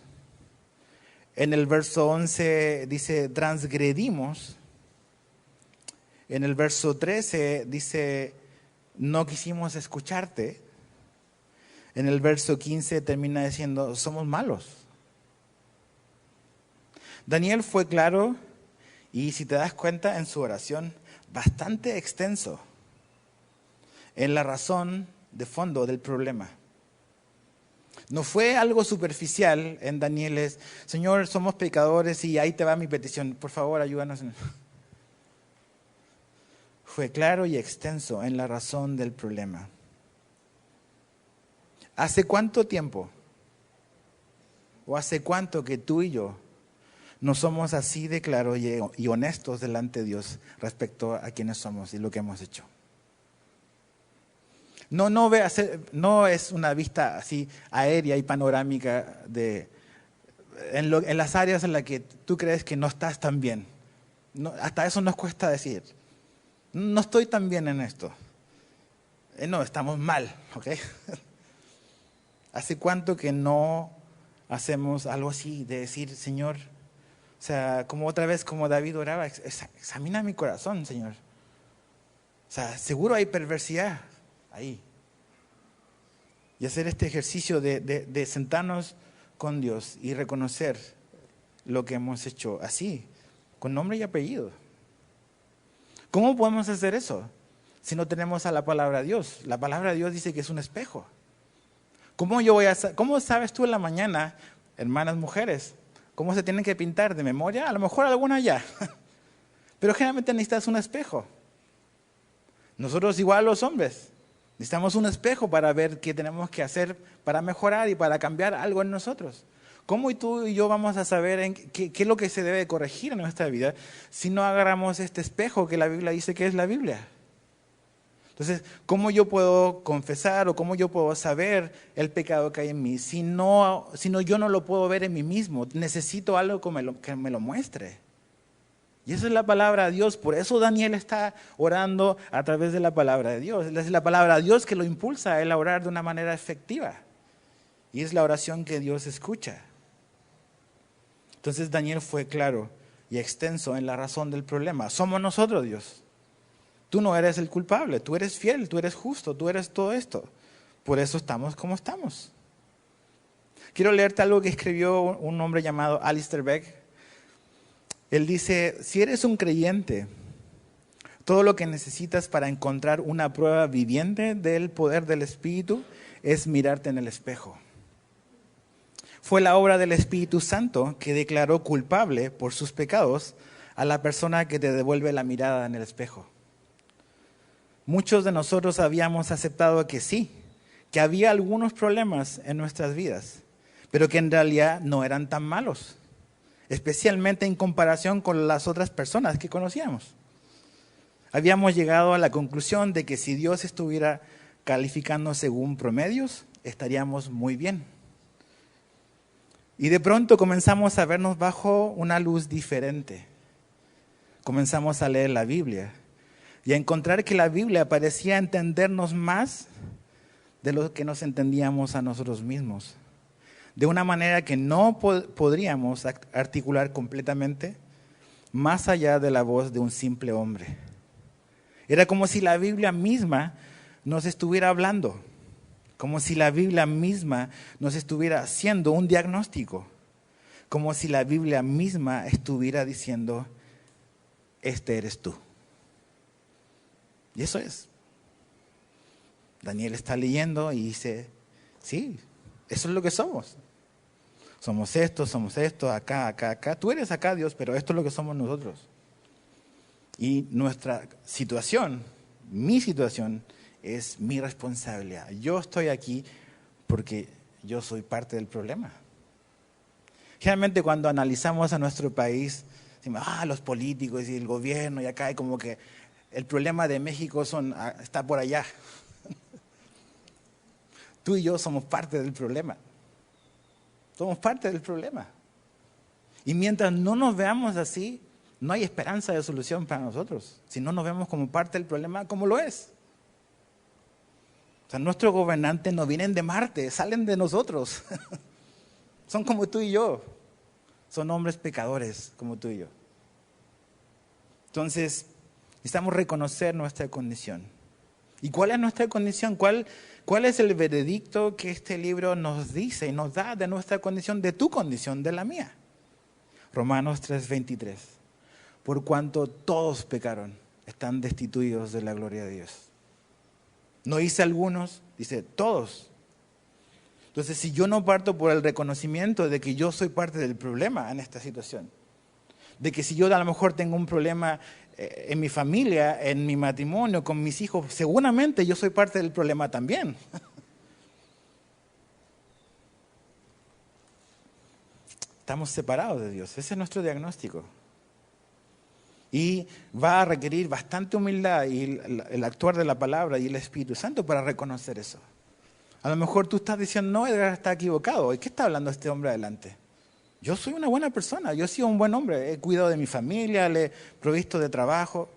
En el verso 11 dice, transgredimos. En el verso 13 dice, no quisimos escucharte. En el verso 15 termina diciendo, somos malos. Daniel fue claro y, si te das cuenta, en su oración, bastante extenso en la razón de fondo del problema. No fue algo superficial en Daniel, es, Señor, somos pecadores y ahí te va mi petición, por favor, ayúdanos. Fue claro y extenso en la razón del problema. ¿Hace cuánto tiempo o hace cuánto que tú y yo no somos así de claros y honestos delante de Dios respecto a quiénes somos y lo que hemos hecho? No es una vista así aérea y panorámica en las áreas en las que tú crees que no estás tan bien. Hasta eso nos cuesta decir. No estoy tan bien en esto. No, estamos mal, ¿ok? ¿Hace cuánto que no hacemos algo así de decir, Señor, o sea, como otra vez, como David oraba, examina mi corazón, Señor. O sea, seguro hay perversidad ahí. Y hacer este ejercicio de sentarnos con Dios y reconocer lo que hemos hecho así, con nombre y apellido. ¿Cómo podemos hacer eso si no tenemos a la palabra de Dios? La palabra de Dios dice que es un espejo. ¿Cómo sabes tú en la mañana, hermanas mujeres, cómo se tienen que pintar de memoria? A lo mejor algunas ya, pero generalmente necesitas un espejo. Nosotros igual los hombres, necesitamos un espejo para ver qué tenemos que hacer para mejorar y para cambiar algo en nosotros. ¿Cómo tú y yo vamos a saber qué es lo que se debe corregir en nuestra vida si no agarramos este espejo que la Biblia dice que es la Biblia? Entonces, ¿cómo yo puedo confesar o cómo yo puedo saber el pecado que hay en mí si no yo no lo puedo ver en mí mismo? Necesito algo que me lo muestre. Y esa es la palabra de Dios. Por eso Daniel está orando a través de la palabra de Dios. Es la palabra de Dios que lo impulsa a él a orar de una manera efectiva. Y es la oración que Dios escucha. Entonces Daniel fue claro y extenso en la razón del problema. Somos nosotros, Dios. Tú no eres el culpable, tú eres fiel, tú eres justo, tú eres todo esto. Por eso estamos como estamos. Quiero leerte algo que escribió un hombre llamado Alistair Begg. Él dice, si eres un creyente, todo lo que necesitas para encontrar una prueba viviente del poder del Espíritu es mirarte en el espejo. Fue la obra del Espíritu Santo que declaró culpable por sus pecados a la persona que te devuelve la mirada en el espejo. Muchos de nosotros habíamos aceptado que sí, que había algunos problemas en nuestras vidas, pero que en realidad no eran tan malos, especialmente en comparación con las otras personas que conocíamos. Habíamos llegado a la conclusión de que si Dios estuviera calificando según promedios, estaríamos muy bien. Y de pronto comenzamos a vernos bajo una luz diferente. Comenzamos a leer la Biblia y a encontrar que la Biblia parecía entendernos más de lo que nos entendíamos a nosotros mismos. De una manera que no podríamos articular completamente más allá de la voz de un simple hombre. Era como si la Biblia misma nos estuviera hablando, como si la Biblia misma nos estuviera haciendo un diagnóstico, como si la Biblia misma estuviera diciendo, este eres tú. Y eso es. Daniel está leyendo y dice, sí, eso es lo que somos. Somos esto, acá. Tú eres acá, Dios, pero esto es lo que somos nosotros. Y nuestra situación, mi situación, es mi responsabilidad. Yo estoy aquí porque yo soy parte del problema. Generalmente cuando analizamos a nuestro país, decimos, los políticos y el gobierno, y acá hay como que el problema de México está por allá. Tú y yo somos parte del problema. Somos parte del problema. Y mientras no nos veamos así, no hay esperanza de solución para nosotros. Si no nos vemos como parte del problema, como lo es. O sea, nuestros gobernantes no vienen de Marte, salen de nosotros. Son como tú y yo. Son hombres pecadores como tú y yo. Entonces, necesitamos reconocer nuestra condición. ¿Y cuál es nuestra condición? ¿Cuál es el veredicto que este libro nos dice y nos da de nuestra condición, de tu condición, de la mía? Romanos 3:23. Por cuanto todos pecaron, están destituidos de la gloria de Dios. No dice algunos, dice todos. Entonces, si yo no parto por el reconocimiento de que yo soy parte del problema en esta situación, de que si yo a lo mejor tengo un problema en mi familia, en mi matrimonio, con mis hijos, seguramente yo soy parte del problema también. Estamos separados de Dios, ese es nuestro diagnóstico. Y va a requerir bastante humildad y el actuar de la palabra y el Espíritu Santo para reconocer eso. A lo mejor tú estás diciendo, no, Edgar está equivocado. ¿De qué está hablando este hombre adelante? Yo soy una buena persona, yo he sido un buen hombre, he cuidado de mi familia, le he provisto de trabajo.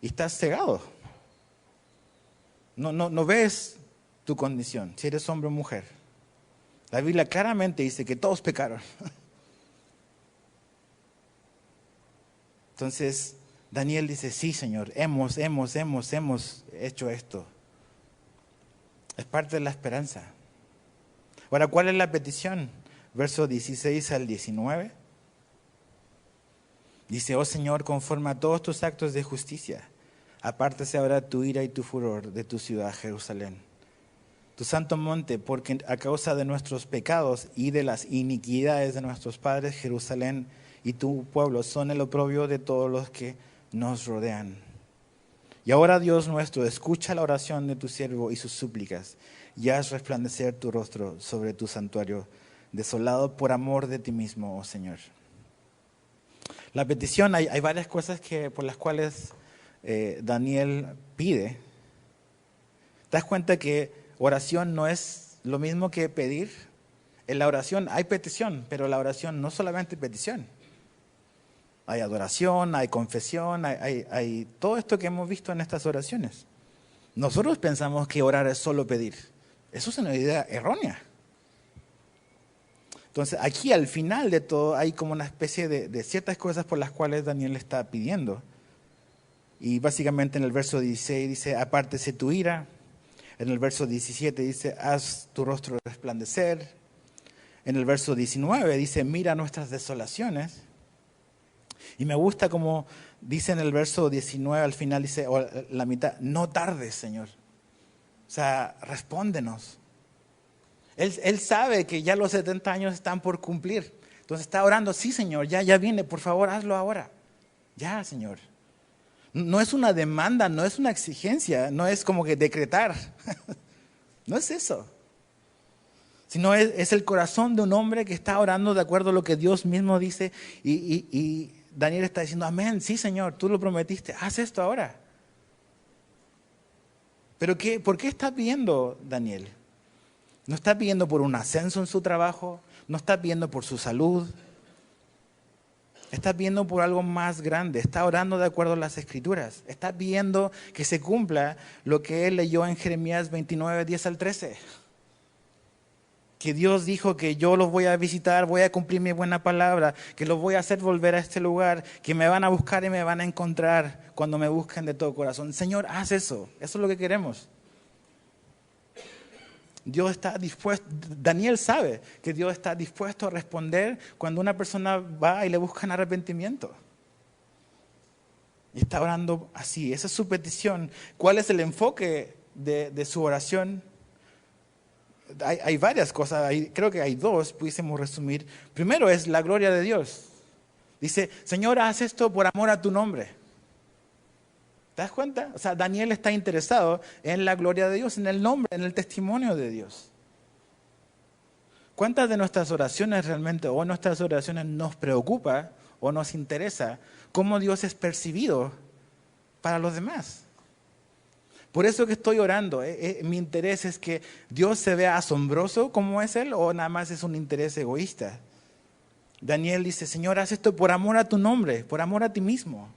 Y estás cegado. No ves tu condición, si eres hombre o mujer. La Biblia claramente dice que todos pecaron. Entonces, Daniel dice, sí, Señor, hemos hecho esto. Es parte de la esperanza. Ahora, ¿cuál es la petición? Versos 16 al 19. Dice, oh Señor, conforme a todos tus actos de justicia, apártese ahora tu ira y tu furor de tu ciudad, Jerusalén. Tu santo monte, porque a causa de nuestros pecados y de las iniquidades de nuestros padres, Jerusalén y tu pueblo son el oprobio de todos los que nos rodean. Y ahora, Dios nuestro, escucha la oración de tu siervo y sus súplicas, y haz resplandecer tu rostro sobre tu santuario, desolado por amor de ti mismo, oh Señor. La petición, hay varias cosas por las cuales Daniel pide. ¿Te das cuenta que oración no es lo mismo que pedir? En la oración hay petición, pero la oración no solamente petición. Hay adoración, hay confesión, hay todo esto que hemos visto en estas oraciones. Nosotros pensamos que orar es solo pedir. Eso es una idea errónea. Entonces, aquí al final de todo hay como una especie de ciertas cosas por las cuales Daniel está pidiendo. Y básicamente en el verso 16 dice, apártese tu ira. En el verso 17 dice, haz tu rostro resplandecer. En el verso 19 dice, mira nuestras desolaciones. Y me gusta como dice en el verso 19 al final, dice, o la mitad, no tardes, Señor. O sea, respóndenos. Él sabe que ya los 70 años están por cumplir. Entonces está orando, sí, Señor, ya viene, por favor, hazlo ahora. Ya, Señor. No es una demanda, no es una exigencia, no es como que decretar. No es eso. Sino es el corazón de un hombre que está orando de acuerdo a lo que Dios mismo dice. Y Daniel está diciendo, amén, sí, Señor, tú lo prometiste, haz esto ahora. Pero ¿por qué está pidiendo Daniel? No está pidiendo por un ascenso en su trabajo, no está pidiendo por su salud, está pidiendo por algo más grande, está orando de acuerdo a las Escrituras, está pidiendo que se cumpla lo que él leyó en Jeremías 29, 10 al 13. Que Dios dijo que yo los voy a visitar, voy a cumplir mi buena palabra, que los voy a hacer volver a este lugar, que me van a buscar y me van a encontrar cuando me busquen de todo corazón. Señor, haz eso, eso es lo que queremos. Dios está dispuesto, Daniel sabe que Dios está dispuesto a responder cuando una persona va y le busca arrepentimiento. Y está orando así, esa es su petición. ¿Cuál es el enfoque de su oración? Hay varias cosas, creo que hay dos, pudiésemos resumir. Primero es la gloria de Dios. Dice, Señor, haz esto por amor a tu nombre. ¿Te das cuenta? O sea, Daniel está interesado en la gloria de Dios, en el nombre, en el testimonio de Dios. ¿Cuántas de nuestras oraciones realmente, o nuestras oraciones nos preocupa o nos interesa cómo Dios es percibido para los demás? Por eso que estoy orando, mi interés es que Dios se vea asombroso como es Él, o nada más es un interés egoísta. Daniel dice, Señor, haz esto por amor a tu nombre, por amor a ti mismo.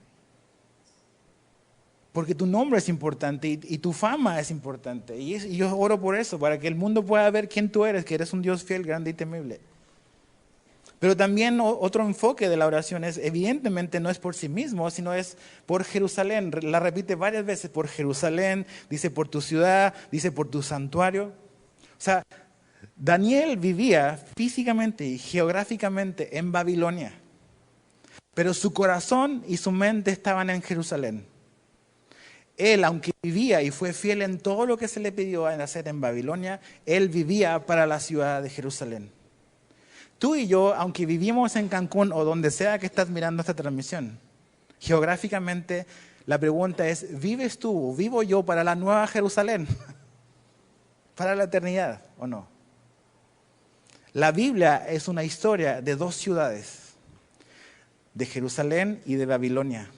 Porque tu nombre es importante y tu fama es importante. Y yo oro por eso, para que el mundo pueda ver quién tú eres, que eres un Dios fiel, grande y temible. Pero también otro enfoque de la oración es, evidentemente no es por sí mismo, sino es por Jerusalén. La repite varias veces, por Jerusalén, dice por tu ciudad, dice por tu santuario. O sea, Daniel vivía físicamente y geográficamente en Babilonia, pero su corazón y su mente estaban en Jerusalén. Él, aunque vivía y fue fiel en todo lo que se le pidió hacer en Babilonia, él vivía para la ciudad de Jerusalén. Tú y yo, aunque vivimos en Cancún o donde sea que estás mirando esta transmisión, geográficamente la pregunta es, ¿vives tú, vivo yo para la nueva Jerusalén? ¿Para la eternidad o no? La Biblia es una historia de dos ciudades, de Jerusalén y de Babilonia.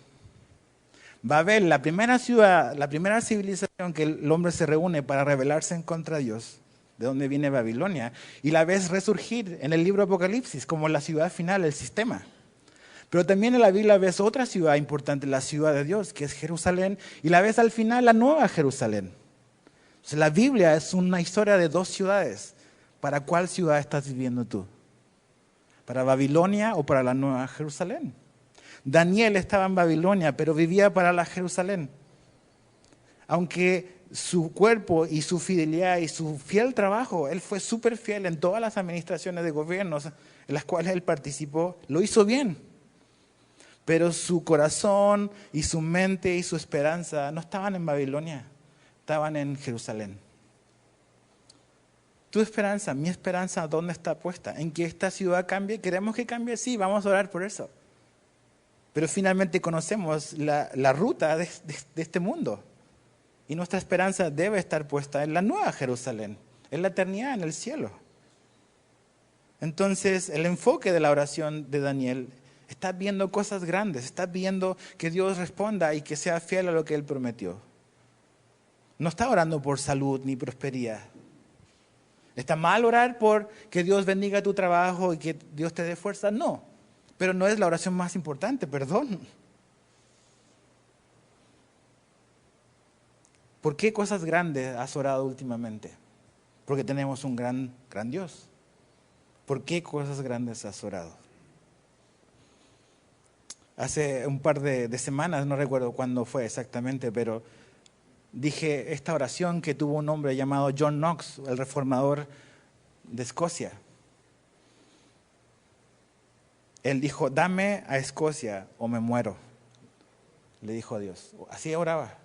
Babel, la primera ciudad, la primera civilización que el hombre se reúne para rebelarse en contra de Dios, de donde viene Babilonia, y la ves resurgir en el libro Apocalipsis como la ciudad final, el sistema. Pero también en la Biblia ves otra ciudad importante, la ciudad de Dios, que es Jerusalén, y la ves al final la nueva Jerusalén. Entonces, la Biblia es una historia de dos ciudades. ¿Para cuál ciudad estás viviendo tú? ¿Para Babilonia o para la nueva Jerusalén? Daniel estaba en Babilonia, pero vivía para la Jerusalén. Aunque su cuerpo y su fidelidad y su fiel trabajo, él fue súper fiel en todas las administraciones de gobiernos en las cuales él participó, lo hizo bien. Pero su corazón y su mente y su esperanza no estaban en Babilonia, estaban en Jerusalén. Tu esperanza, mi esperanza, ¿dónde está puesta? ¿En que esta ciudad cambie? ¿Queremos que cambie? Sí, vamos a orar por eso. Pero finalmente conocemos la ruta de este mundo. Y nuestra esperanza debe estar puesta en la nueva Jerusalén, en la eternidad, en el cielo. Entonces, el enfoque de la oración de Daniel, está viendo cosas grandes, está viendo que Dios responda y que sea fiel a lo que Él prometió. No está orando por salud ni prosperidad. ¿Está mal orar por que Dios bendiga tu trabajo y que Dios te dé fuerza? No, pero no es la oración más importante, perdón. ¿Por qué cosas grandes has orado últimamente? Porque tenemos un gran Dios. ¿Por qué cosas grandes has orado? Hace un par de semanas, no recuerdo cuándo fue exactamente, pero dije esta oración que tuvo un hombre llamado John Knox, el reformador de Escocia. Él dijo, dame a Escocia o me muero. Le dijo a Dios. Así oraba.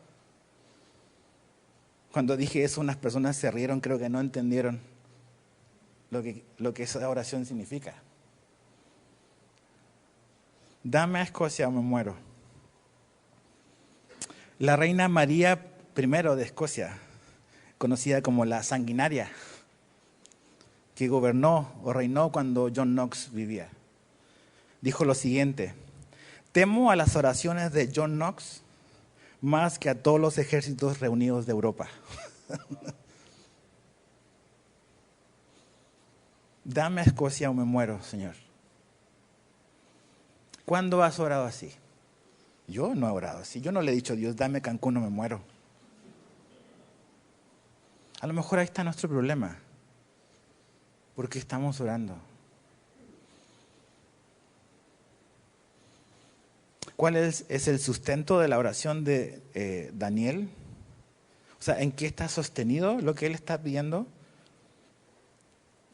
Cuando dije eso, unas personas se rieron, creo que no entendieron lo que esa oración significa. Dame a Escocia o me muero. La reina María I de Escocia, conocida como la sanguinaria, que gobernó o reinó cuando John Knox vivía, dijo lo siguiente: temo a las oraciones de John Knox más que a todos los ejércitos reunidos de Europa. Dame a Escocia o me muero, Señor. ¿Cuándo has orado así? Yo no he orado así. Yo no le he dicho a Dios, dame Cancún o me muero. A lo mejor ahí está nuestro problema. Porque estamos orando. ¿Cuál es el sustento de la oración de Daniel? O sea, ¿en qué está sostenido lo que él está pidiendo?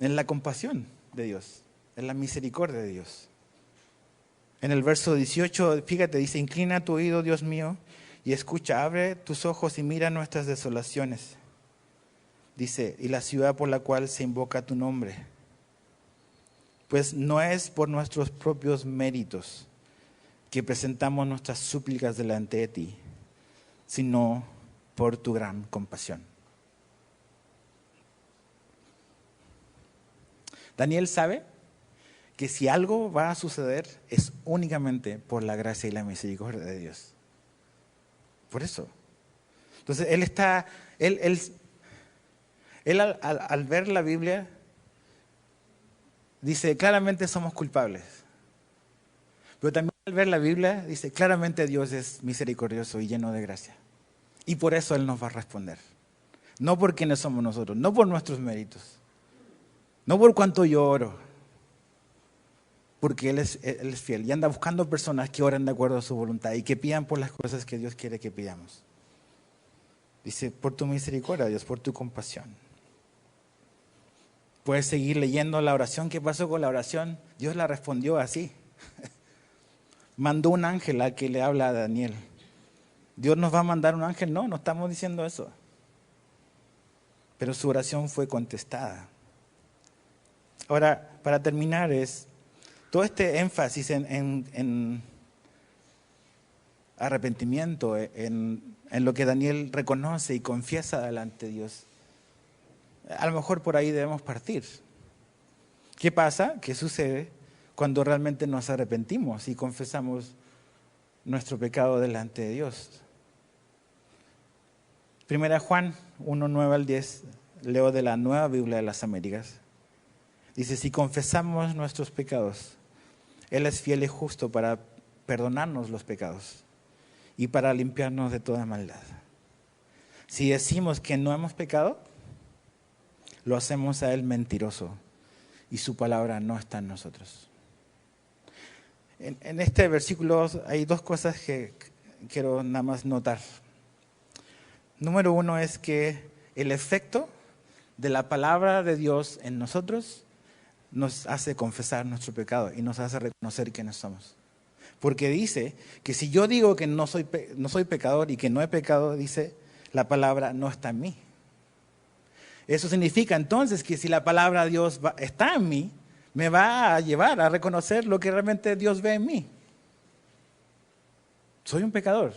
En la compasión de Dios, en la misericordia de Dios. En el verso 18, fíjate, dice, inclina tu oído, Dios mío, y escucha, abre tus ojos y mira nuestras desolaciones. Dice, y la ciudad por la cual se invoca tu nombre. Pues no es por nuestros propios méritos que presentamos nuestras súplicas delante de ti, sino por tu gran compasión. Daniel sabe que si algo va a suceder es únicamente por la gracia y la misericordia de Dios. Por eso. Entonces él al ver la Biblia dice claramente somos culpables. Pero también al ver la Biblia dice claramente Dios es misericordioso y lleno de gracia. Y por eso Él nos va a responder. No por quienes somos nosotros, no por nuestros méritos, no por cuánto yo oro, porque Él es fiel y anda buscando personas que oran de acuerdo a su voluntad y que pidan por las cosas que Dios quiere que pidamos. Dice, por tu misericordia, Dios, por tu compasión. Puedes seguir leyendo la oración. ¿Qué pasó con la oración? Dios la respondió así. Mandó un ángel al que le habla a Daniel. ¿Dios nos va a mandar un ángel? No estamos diciendo eso. Pero su oración fue contestada. Ahora, para terminar, todo este énfasis en arrepentimiento, en lo que Daniel reconoce y confiesa delante de Dios. A lo mejor por ahí debemos partir. ¿Qué pasa? ¿Qué sucede cuando realmente nos arrepentimos y confesamos nuestro pecado delante de Dios? Primera Juan 1, 9 al 10, leo de la Nueva Biblia de las Américas. Dice, si confesamos nuestros pecados, Él es fiel y justo para perdonarnos los pecados y para limpiarnos de toda maldad. Si decimos que no hemos pecado, lo hacemos a Él mentiroso y su palabra no está en nosotros. En este versículo hay dos cosas que quiero nada más notar. Número uno es que el efecto de la palabra de Dios en nosotros nos hace confesar nuestro pecado y nos hace reconocer quiénes somos. Porque dice que si yo digo que no soy pecador y que no he pecado, dice, la palabra no está en mí. Eso significa entonces que si la palabra de Dios está en mí, me va a llevar a reconocer lo que realmente Dios ve en mí. Soy un pecador.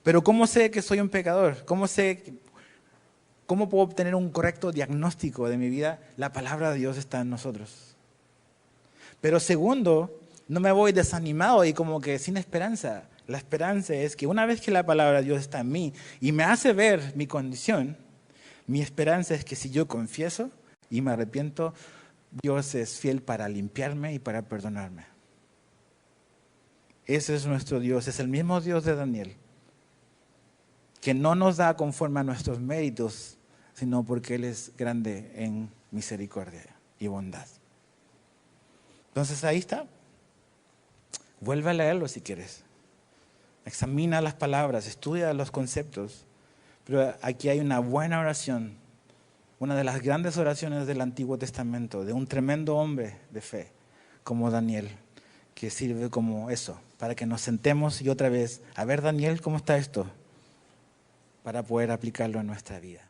Pero ¿cómo sé que soy un pecador? ¿Cómo puedo obtener un correcto diagnóstico de mi vida? La palabra de Dios está en nosotros. Pero segundo, no me voy desanimado y como que sin esperanza. La esperanza es que una vez que la palabra de Dios está en mí y me hace ver mi condición, mi esperanza es que si yo confieso y me arrepiento, Dios es fiel para limpiarme y para perdonarme. Ese es nuestro Dios, es el mismo Dios de Daniel, que no nos da conforme a nuestros méritos, sino porque Él es grande en misericordia y bondad. Entonces ahí está. Vuelve a leerlo si quieres. Examina las palabras, estudia los conceptos. Pero aquí hay una buena oración, una de las grandes oraciones del Antiguo Testamento, de un tremendo hombre de fe como Daniel, que sirve como eso, para que nos sentemos y otra vez, a ver Daniel, ¿cómo está esto? Para poder aplicarlo en nuestra vida.